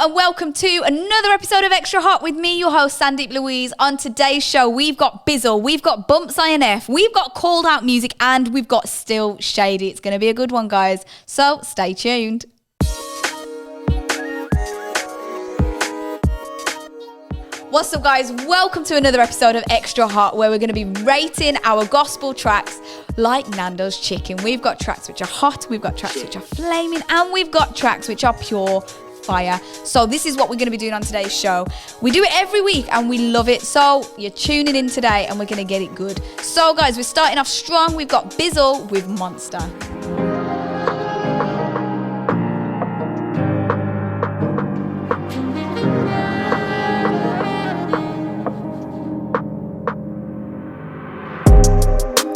and welcome to another episode of Extra Hot with me, your host, Sandeep Louise. On today's show, we've got Bizzle, we've got Bumps INF, we've got Called Out Music, and we've got Still Shadey. It's going to be a good one, guys. So stay tuned. What's up, guys? Welcome to another episode of Extra Hot, where we're going to be rating our gospel tracks like Nandos chicken. We've got tracks which are hot, we've got tracks which are flaming, and we've got tracks which are pure fire. So this is what we're going to be doing on today's show. We do it every week and we love it. So you're tuning in today and we're going to get it good. So guys, we're starting off strong. We've got Bizzle with Monster.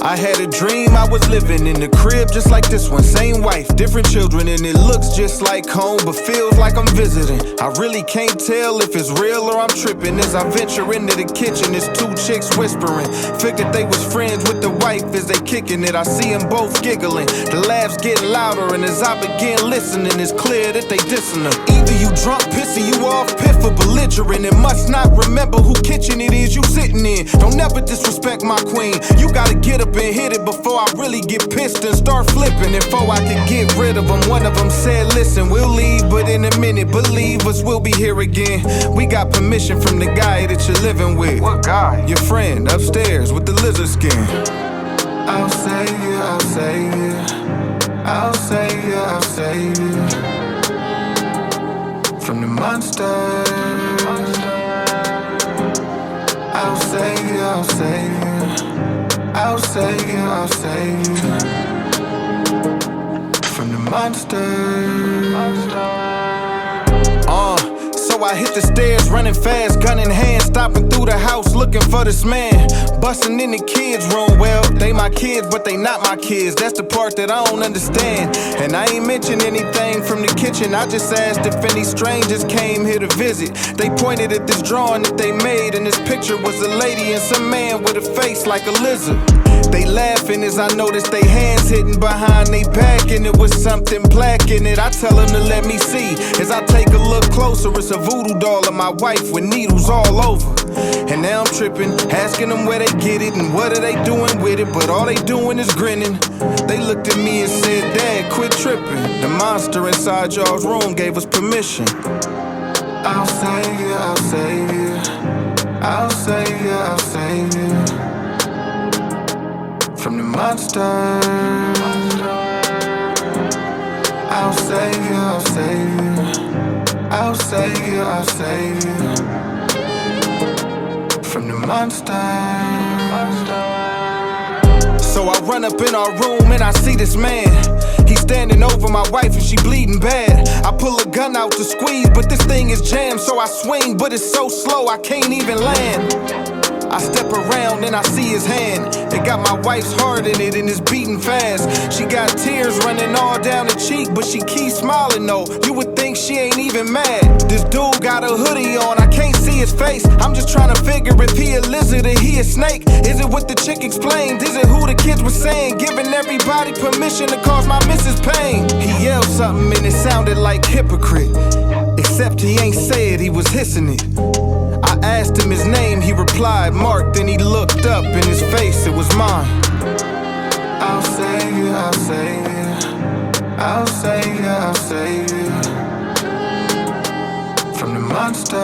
I had a dream I was living in the crib just like this one. Same wife, different children, and it looks just like home, but feels like I'm visiting. I really can't tell if it's real or I'm tripping. As I venture into the kitchen, there's two chicks whispering. Figured they was friends with the wife as they kicking it. I see them both giggling. The laughs get louder, and as I begin listening, it's clear that they dissing her. Either you drunk, pissing you off, piff, or belligerent, and must not remember who kitchen it is you sitting in. Don't never disrespect my queen. You gotta get up and hit it before I really get pissed and start flipping. And before I can get rid of them, one of them said, listen, we'll leave, but in a minute, believe us, we'll be here again. We got permission from the guy that you're living with. What guy? Your friend upstairs with the lizard skin. I'll save you, I'll save you. I'll save you, I'll save you. From the monster. I'll save you, I'll save you. I'll save you, I'll save you. From the monster. So I hit the stairs, running fast, gun in hand, stopping through the house, looking for this man. Busting in the kids' room, well, they my kids, but they not my kids. That's the part that I don't understand. And I ain't mentioned anything from the kitchen. I just asked if any strangers came here to visit. They pointed at this drawing that they made, and this picture was a lady and some man with a face like a lizard. They laughing as I notice they hands hitting behind they back, and it was something black in it. I tell them to let me see. As I take a look closer, it's a voodoo doll of my wife with needles all over. And now I'm tripping, asking them where they get it and what are they doing with it, but all they doing is grinning. They looked at me and said, Dad, quit tripping. The monster inside y'all's room gave us permission. I'll save you, I'll save you. I'll save you, I'll save you. From the monster. I'll save you, I'll save you. I'll save you, I'll save you. From the monster. So I run up in our room and I see this man. He's standing over my wife and she bleeding bad. I pull a gun out to squeeze, but this thing is jammed. So I swing, but it's so slow I can't even land. I step around and I see his hand. It got my wife's heart in it and it's beating fast. She got tears running all down the cheek, but she keeps smiling though. You would think she ain't even mad. This dude got a hoodie on, I can't see his face. I'm just trying to figure if he a lizard or he a snake. Is it what the chick explained? Is it who the kids were saying? Giving everybody permission to cause my missus pain. He yelled something and it sounded like hypocrite. Except he ain't say it, he was hissing it. I asked him his name, he replied, Mark. Then he looked up, in his face, it was mine. I'll save you, I'll save you. I'll save you, I'll save you. From the monster.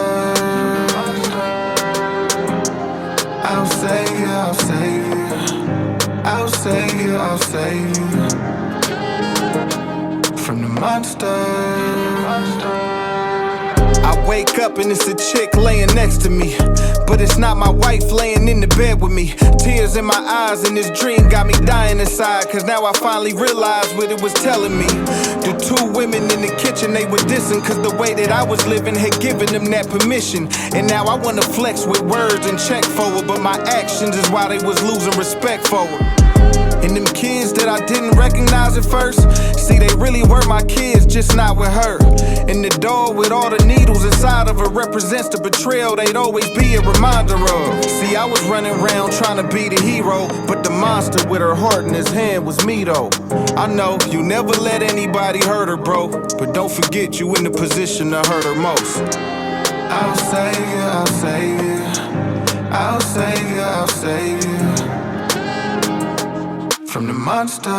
I'll save you, I'll save you. I'll save you, I'll save you. From the monster. I wake up and it's a chick laying next to me, but it's not my wife laying in the bed with me. Tears in my eyes and this dream got me dying inside, cause now I finally realized what it was telling me. The two women in the kitchen, they were dissing, cause the way that I was living had given them that permission. And now I wanna flex with words and check forward, but my actions is why they was losing respect forward. And them kids that I didn't recognize at first, see, they really were my kids, just not with her. And the doll with all the needles inside side of her represents the betrayal they'd always be a reminder of. See, I was running around trying to be the hero, but the monster with her heart in his hand was me though. I know you never let anybody hurt her, bro, but don't forget you in the position to hurt her most. I'll save you, I'll save you, I'll save you, I'll save you from the monster.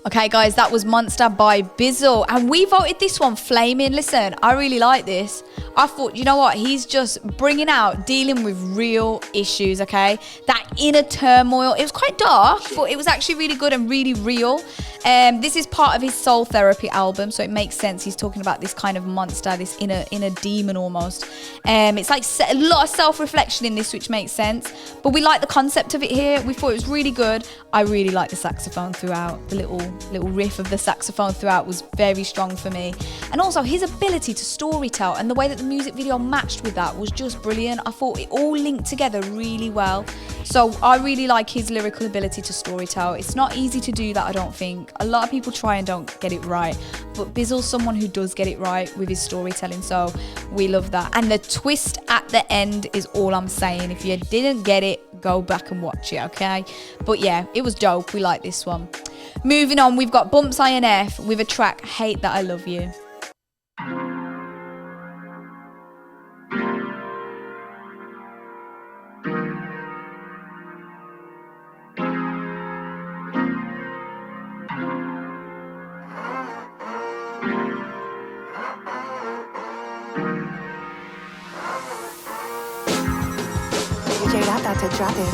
Okay, guys, that was Monster by Bizzle. And we voted this one Flamin. Listen, I really like this. I thought, you know what? He's just bringing out, dealing with real issues, okay? That inner turmoil. It was quite dark, but it was actually really good and really real. This is part of his Soul Therapy album, so it makes sense. He's talking about this kind of monster, this inner demon almost. It's like a lot of self-reflection in this, which makes sense. But we like the concept of it here. We thought it was really good. I really like the saxophone throughout. The little riff of the saxophone throughout was very strong for me. And also his ability to storytell and the way that the music video matched with that was just brilliant. I thought it all linked together really well. So I really like his lyrical ability to storytell. It's not easy to do that, I don't think. A lot of people try and don't get it right, but Bizzle's someone who does get it right with his storytelling, so we love that. And the twist at the end is all I'm saying. If you didn't get it, go back and watch it, okay? But yeah, it was dope. We like this one. Moving on, we've got Bumps INF with a track, Hate That I Love You.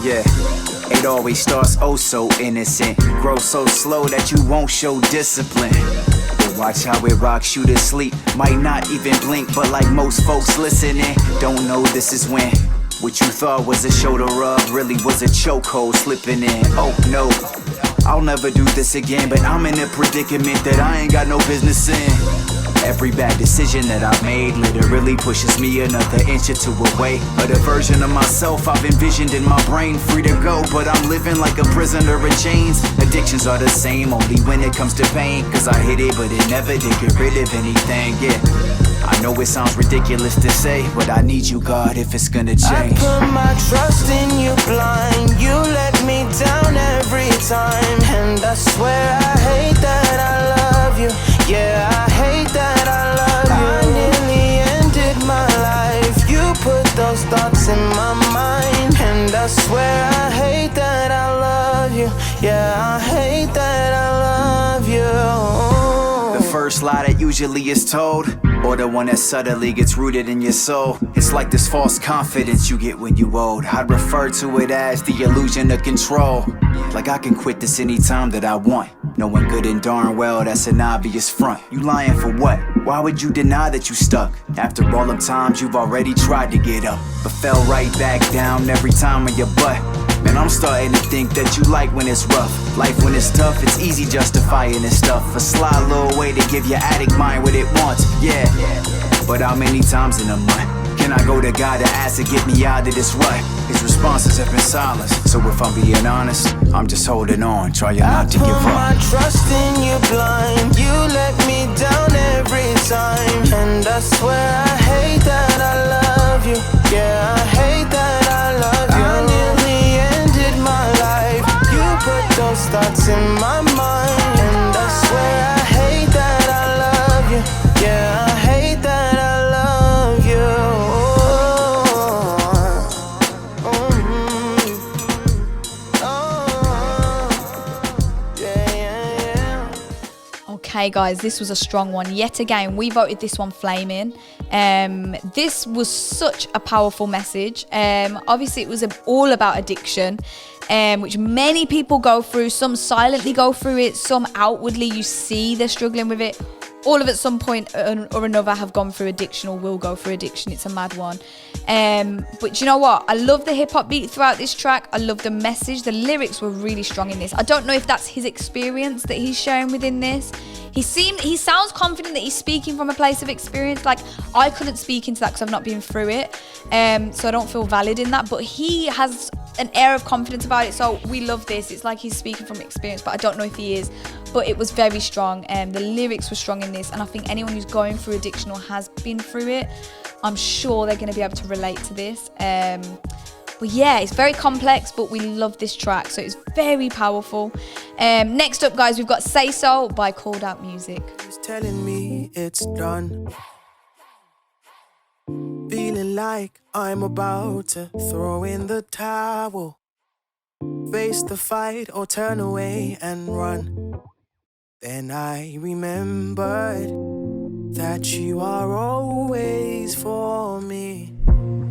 Yeah, it always starts oh so innocent, grow so slow that you won't show discipline. But watch how it rocks you to sleep, might not even blink, but like most folks listening, don't know this is when what you thought was a shoulder rub really was a chokehold slipping in. Oh no, I'll never do this again, but I'm in a predicament that I ain't got no business in. Every bad decision that I've made literally pushes me another inch or two away of the version of myself I've envisioned in my brain, free to go, but I'm living like a prisoner in chains. Addictions are the same, only when it comes to pain, cause I hit it, but it never did get rid of anything, yeah. I know it sounds ridiculous to say, but I need you, God, if it's gonna change. I put my trust in you blind, you let me down every time, and I swear I hate that I love you. Yeah, I hate that I love you. I nearly ended my life. You put those thoughts in my mind, and I swear I hate that I love you. Yeah, I hate that I love you. The first lie that usually is told, or the one that subtly gets rooted in your soul. It's like this false confidence you get when you old. I'd refer to it as the illusion of control. Like I can quit this anytime that I want, knowing good and darn well that's an obvious front. You lying for what? Why would you deny that you stuck? After all them times you've already tried to get up, but fell right back down every time on your butt. Man, I'm starting to think that you like when it's rough. Life when it's tough, it's easy justifying this stuff. A sly little way to give your addict mind what it wants, yeah. But how many times in a month can I go to God to ask to get me out of this rut? His responses have been silence, so if I'm being honest, I'm just holding on, trying not to give up. I put my trust in you blind, you let me down every time, and I swear I hate that I love you. Yeah, I hate that I love you. I nearly ended my life. You put those thoughts in my mind, and I swear I hate that I love you. Yeah, I hate that I love you. Okay, guys, this was a strong one. Yet again, we voted this one Flamin. This was such a powerful message. Obviously, it was all about addiction, which many people go through. Some silently go through it. Some outwardly, you see they're struggling with it. All of at some point or another have gone through addiction or will go through addiction. It's a mad one. But you know what? I love the hip-hop beat throughout this track. I love the message. The lyrics were really strong in this. I don't know if that's his experience that he's sharing within this. He sounds confident that he's speaking from a place of experience. Like, I couldn't speak into that because I've not been through it. So I don't feel valid in that. But he has an air of confidence about it. So we love this. It's like he's speaking from experience, but I don't know if he is. but it was very strong. The lyrics were strong in this, and I think anyone who's going through addiction or has been through it, I'm sure they're going to be able to relate to this. But yeah, it's very complex, but we love this track, so it's very powerful. Next up, guys, we've got Say So by Called Out Music. He's telling me it's done. Feeling like I'm about to throw in the towel. Face the fight or turn away and run. Then I remembered that you are always for me.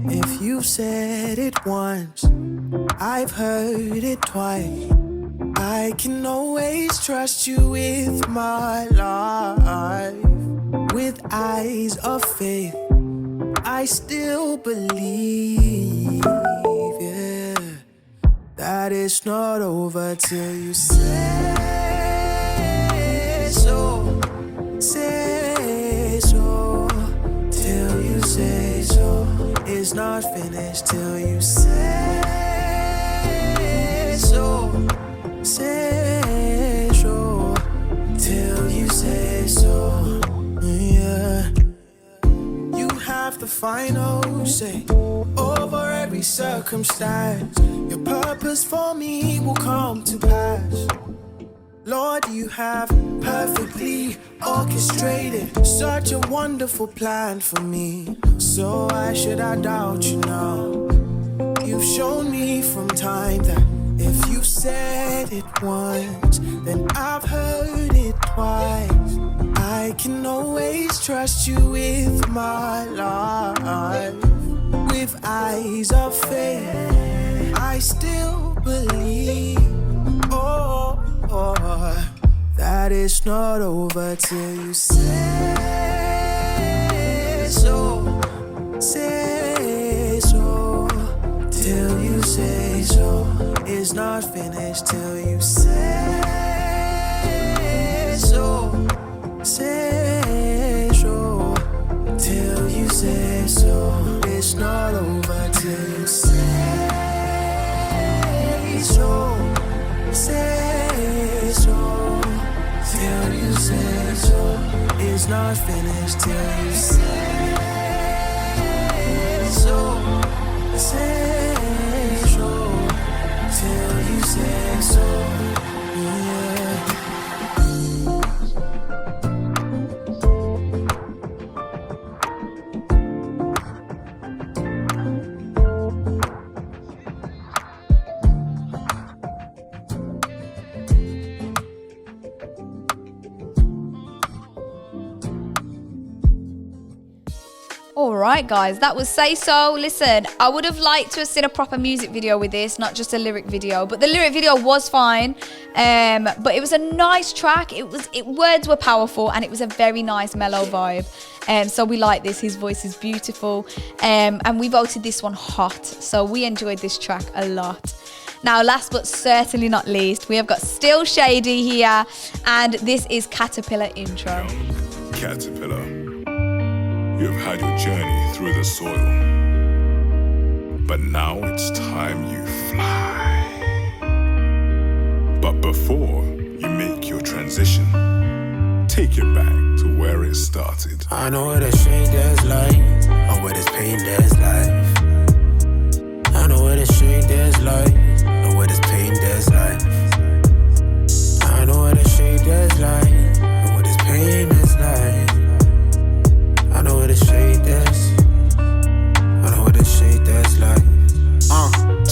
If you've said it once, I've heard it twice. I can always trust you with my life. With eyes of faith, I still believe, yeah, that it's not over till you say so. Say so. Till you say so. It's not finished till you say so. Say so. Till you say so. Yeah. You have the final say over every circumstance. Your purpose for me will come to pass. Lord, you have perfectly orchestrated such a wonderful plan for me. So why should I doubt you now? You've shown me from time that if you said it once, then I've heard it twice. I can always trust you with my life. With eyes of faith, I still believe, that it's not over till you say so. Say so. Till you say so. It's not finished till you say so. Say so. Till you say so. It's not over till you say so. Say so. Till you say so. It's not finished till you say so. Say so. Till you say so. Yeah. Alright guys, that was Say So. Listen, I would have liked to have seen a proper music video with this, not just a lyric video, but the lyric video was fine. But it was a nice track. Words were powerful, and it was a very nice mellow vibe. So we like this. His voice is beautiful. And we voted this one hot. So we enjoyed this track a lot. Now, last but certainly not least, we have got Still Shadey here, and this is Caterpillar Intro. Caterpillar, you have had your journey through the soil, but now it's time you fly. But before you make your transition, take it back to where it started. I know where there's shade there's light, and where there's pain there's life. I know where there's shade there's light, and where there's pain there's life. I know where there's shade there's light, and where there's pain there's life. I know where the shade is. I know where the shade is like.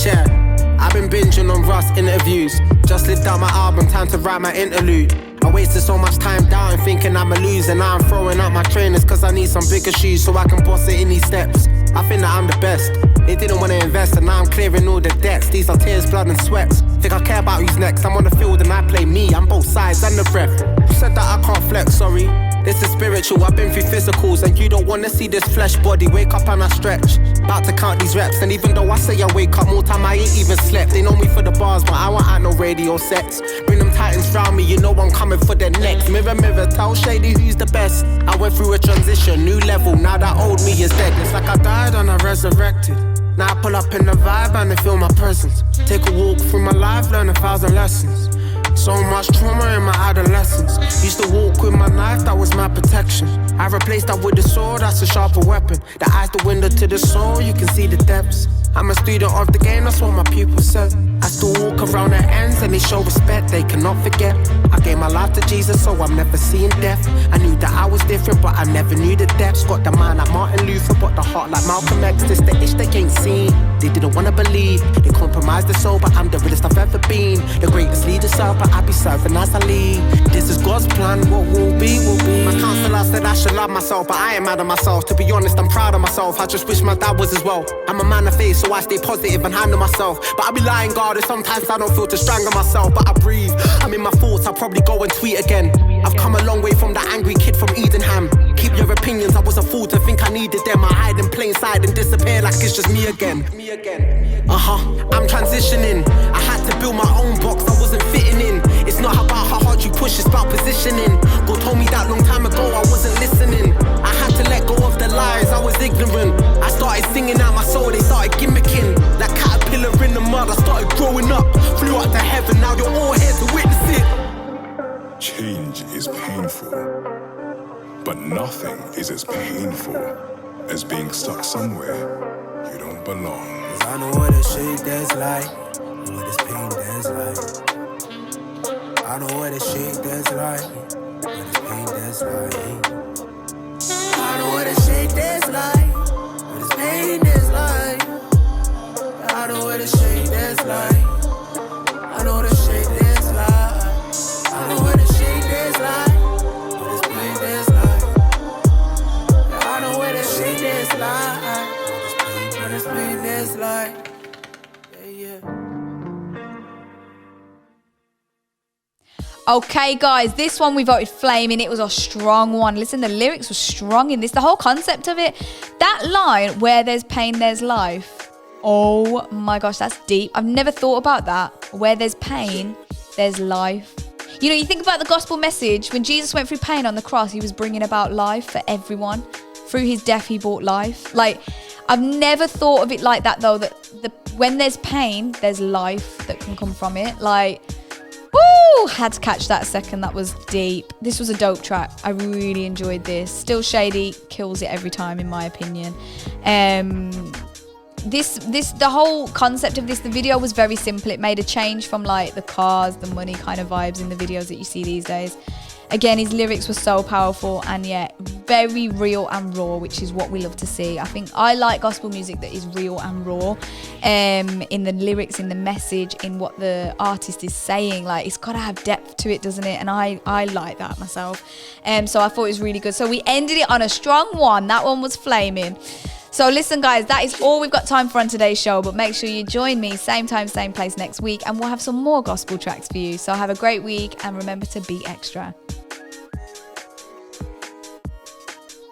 Check. I've been binging on Russ interviews. Just lived out my album, time to write my interlude. I wasted so much time down thinking I'ma lose, and now I'm throwing out my trainers cause I need some bigger shoes so I can boss it in these steps. I think that I'm the best. They didn't want to invest and now I'm clearing all the debts. These are tears, blood and sweats. Think I care about who's next. I'm on the field and I play me. I'm both sides and the ref. Who said that I can't flex, sorry? This is spiritual, I've been through physicals, and you don't wanna see this flesh body. Wake up and I stretch, about to count these reps. And even though I say I wake up more time, I ain't even slept. They know me for the bars, but I won't have no radio sets. Bring them titans round me, you know I'm coming for their necks. Mirror, mirror, tell Shadey who's the best. I went through a transition, new level, now that old me is dead. It's like I died and I resurrected. Now I pull up in the vibe and they feel my presence. Take a walk through my life, learn 1,000 lessons. So much trauma in my adolescence. Used to walk with my knife, that was my protection. I replaced that with the sword, that's a sharper weapon. The eyes the window to the soul, you can see the depths. I'm a student of the game, that's what my pupils said. I still walk around their ends and they show respect, they cannot forget. I gave my life to Jesus, so I'm never seeing death. I knew that I was different, but I never knew the depths. Got the mind like Martin Luther, but the heart like Malcolm X. This the ish they ain't seen, they didn't wanna believe. They compromised the soul, but I'm the realest I've ever been. The greatest leader, sir, but I be serving as I lead. This is God's plan, what will be, will be. My counselor said I should love myself, but I ain't mad at myself. To be honest, I'm proud of myself, I just wish my dad was as well. I'm a man of faith, so I stay positive and handle myself. But I be lying, God, and sometimes I don't feel to strangle myself. But I breathe, I'm in my thoughts, I'll probably go and tweet again. I've come a long way from the angry kid from Edenham. Keep your opinions, I was a fool to think I needed them. I hide in plain sight and disappear like it's just me again. I'm transitioning. I had to build my own box, I wasn't fitting in. It's not about how hard you push, it's about positioning. God told me that long time ago, I wasn't listening. I had to let go of the lies, I was ignorant. I started singing out my soul, they started gimmicking. Like caterpillar in the mud, I started growing up. Flew up to heaven, now you're all here to witness it. Change is painful, but nothing is as painful as being stuck somewhere you don't belong. Cause I know what a shake that's like, know what this pain that's like. I know what a shake that's like, what this pain that's like. I know what a shake that's like, what this pain that's like. I know what a shake that's like, I know what a shake that's like. I know what a shake that's like, what this pain that's like. I know what a shake that's like, what this pain that's like. Okay, guys, this one we voted Flamin'. It was a strong one. Listen, the lyrics were strong in this. The whole concept of it, that line, where there's pain, there's life. Oh my gosh, that's deep. I've never thought about that. Where there's pain, there's life. You know, you think about the gospel message. When Jesus went through pain on the cross, he was bringing about life for everyone. Through his death, he brought life. Like, I've never thought of it like that, though, that when there's pain, there's life that can come from it. Like, woo! Had to catch that a second. That was deep. This was a dope track. I really enjoyed this. Still Shadey kills it every time, in my opinion. The whole concept of this, the video was very simple. It made a change from like the cars, the money kind of vibes in the videos that you see these days. Again, his lyrics were so powerful and yet very real and raw, which is what we love to see. I think I like gospel music that is real and raw, in the lyrics, in the message, in what the artist is saying. Like, it's got to have depth to it, doesn't it? And I like that myself. So I thought it was really good. So we ended it on a strong one. That one was Flamin'. So listen, guys, that is all we've got time for on today's show, but make sure you join me same time, same place next week, and we'll have some more gospel tracks for you. So have a great week and remember to be extra.